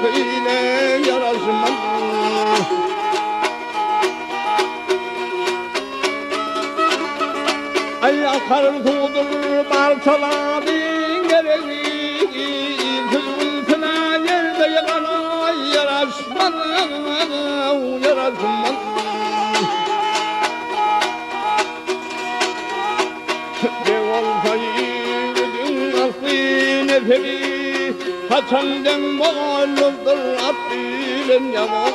kıyla yaraşmaz. Ay akar tuğdur parçaladın gereği, kızgıntına yerde yakana yaraşmaz, yaraşmaz. Dev olsa yiğidin aslı neferi, kaçandan mağludur at bilen yaman.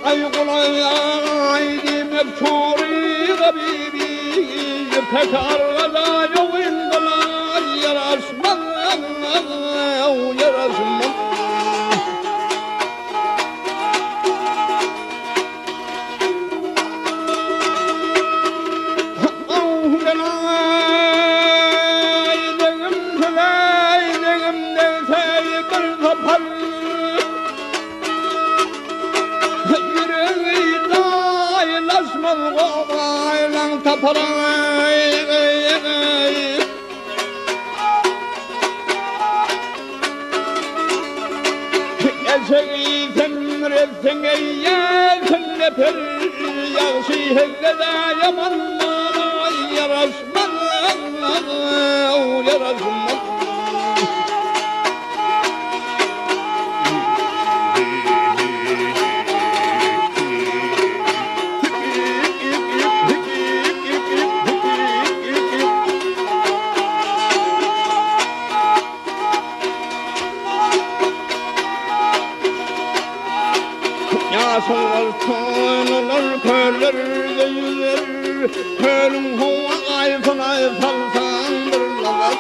Ay kolay aydi mefçuri gabibi, pekar gada yovin gala yaraşmaz, yaraşmaz. Yaşar tönüler körlerde yüzer, körün hova ayfına salsandırlar.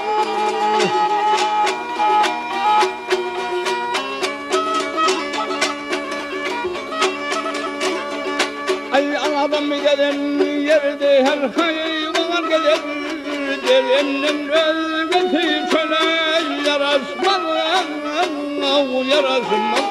Ay adam gelen yerde her hayvan gelir, derinin özgesi çöle yaraşmaz, yaraşmaz.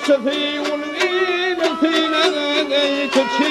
Şefi ulvi nefine geçi